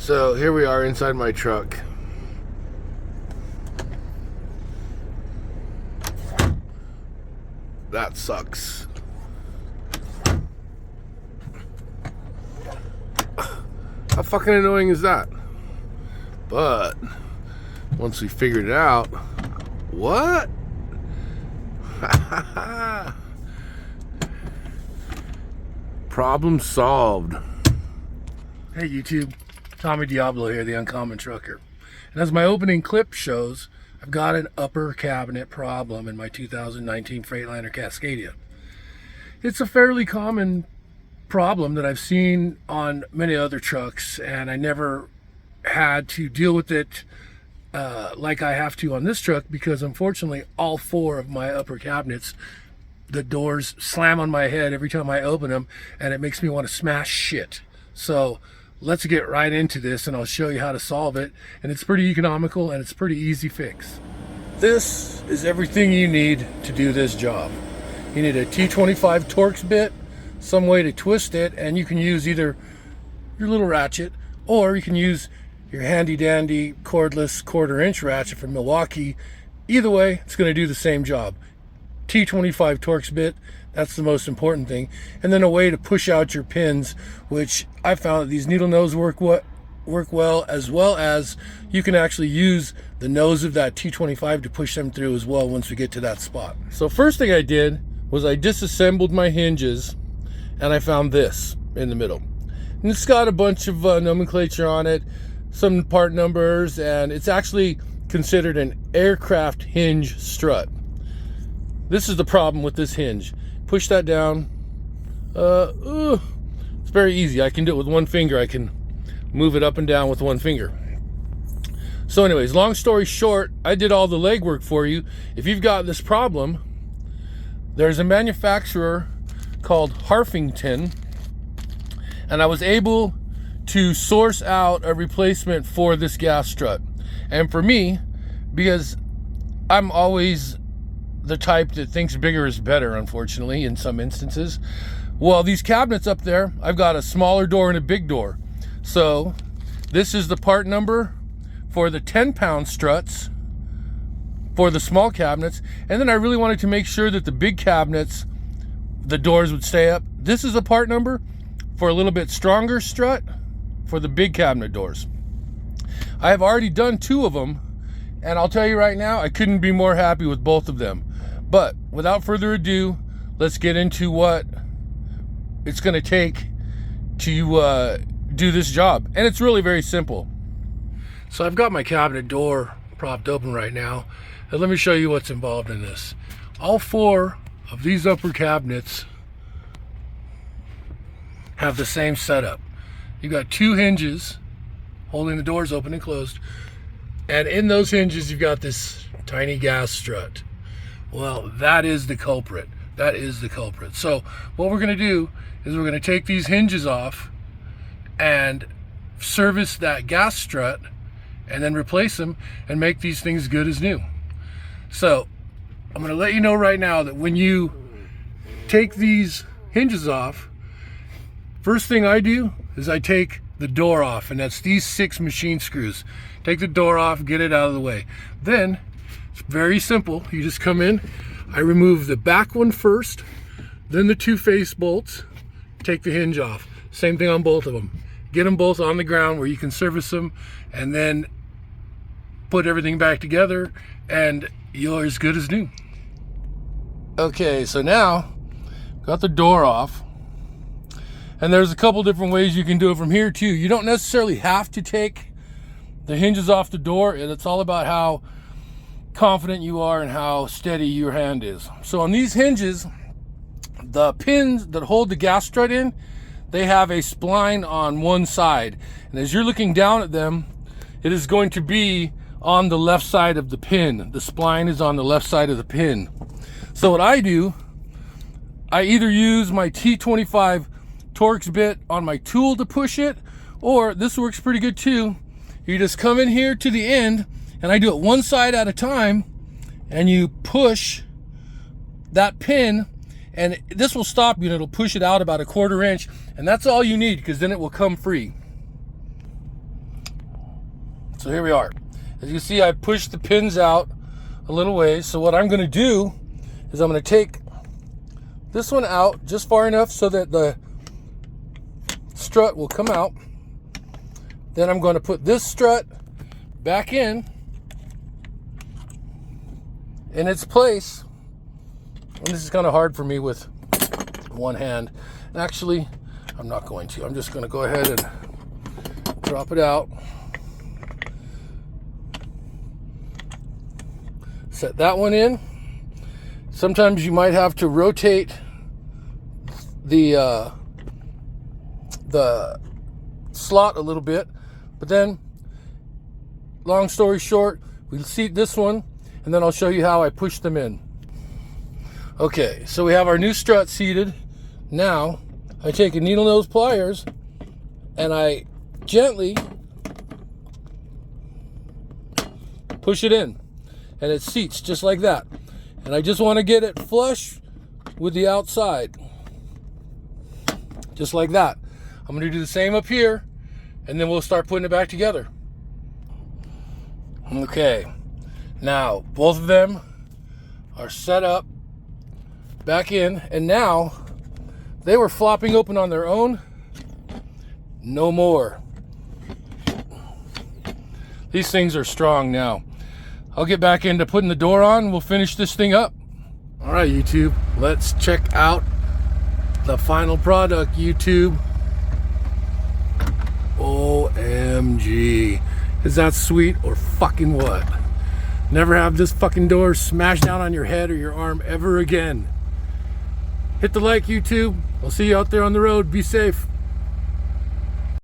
So here we are inside my truck. That sucks. How fucking annoying is that? But once we figured it out, what? Problem solved. Hey YouTube, Tommy Diablo here, the Uncommon Trucker. And as my opening clip shows, I've got an upper cabinet problem in my 2019 Freightliner Cascadia. It's a fairly common problem that I've seen on many other trucks, and I never had to deal with it like I have to on this truck, because unfortunately all four of my upper cabinets, the doors slam on my head every time I open them, and it makes me want to smash shit. So let's get right into this and I'll show you how to solve it. And it's pretty economical and it's a pretty easy fix. This is everything you need to do this job. You need a T25 Torx bit, some way to twist it, and you can use either your little ratchet or you can use your handy dandy cordless 1/4 inch ratchet from Milwaukee. Either way, it's going to do the same job. T25 Torx bit, that's the most important thing. And then a way to push out your pins, which I found that these needle nose work well, as well as you can actually use the nose of that T25 to push them through as well once we get to that spot. So first thing I did was I disassembled my hinges, and I found this in the middle. And it's got a bunch of nomenclature on it, some part numbers, and it's actually considered an aircraft hinge strut. This is the problem with this hinge. Push that down. It's very easy. I can do it with one finger. I can move it up and down with one finger. So anyways, long story short, I did all the legwork for you. If you've got this problem, there's a manufacturer called Harfington, and I was able to source out a replacement for this gas strut. And for me, because I'm always the type that thinks bigger is better, unfortunately, in some instances. Well, these cabinets up there, I've got a smaller door and a big door. So this is the part number for the 10-pound struts for the small cabinets. And then I really wanted to make sure that the big cabinets, the doors would stay up. This is a part number for a little bit stronger strut for the big cabinet doors. I have already done 2 of them, and I'll tell you right now, I couldn't be more happy with both of them. But without further ado, let's get into what it's going to take to do this job. And it's really very simple. So I've got my cabinet door propped open right now, and let me show you what's involved in this. All 4 of these upper cabinets have the same setup. You've got 2 hinges holding the doors open and closed, and in those hinges you've got this tiny gas strut. Well, that is the culprit. That is the culprit. So what we're going to do is we're going to take these hinges off and service that gas strut, and then replace them and make these things good as new. So I'm going to let you know right now that when you take these hinges off, first thing I do is I take the door off, and that's these 6 machine screws. Take the door off, get it out of the way. Then it's very simple. You just come in, I remove the back one first, then the 2 face bolts, take the hinge off. Same thing on both of them. Get them both on the ground where you can service them, and then put everything back together, and you're as good as new. Okay, so now got the door off, and there's a couple different ways you can do it from here too. You don't necessarily have to take the hinges off the door, and it's all about how confident you are and how steady your hand is. So on these hinges, the pins that hold the gas strut in, they have a spline on one side, and as you're looking down at them, it is going to be on the left side of the pin. The spline is on the left side of the pin. So what I do, I either use my T25 Torx bit on my tool to push it, or this works pretty good too. You just come in here to the end, and I do it one side at a time, and you push that pin, and this will stop you, and it'll push it out about a 1/4 inch, and that's all you need, because then it will come free. So here we are. As you see, I pushed the pins out a little ways. So what I'm going to do is I'm going to take this one out just far enough so that the strut will come out. Then I'm going to put this strut back in its place. And this is kind of hard for me with one hand. Actually, I'm not going to. I'm just going to go ahead and drop it out. Set that one in. Sometimes you might have to rotate the slot a little bit, but then, long story short, we'll seat this one, and then I'll show you how I push them in. Okay, so we have our new strut seated. Now, I take a needle nose pliers, and I gently push it in, and it seats just like that. And I just want to get it flush with the outside, just like that. I'm going to do the same up here, and then we'll start putting it back together. Okay, now both of them are set up back in, and now they were flopping open on their own. No more. These things are strong now. I'll get back into putting the door on. We'll finish this thing up. All right, YouTube, let's check out the final product, YouTube. OMG. Is that sweet or fucking what? Never have this fucking door smash down on your head or your arm ever again. Hit the like, YouTube. I'll see you out there on the road. Be safe.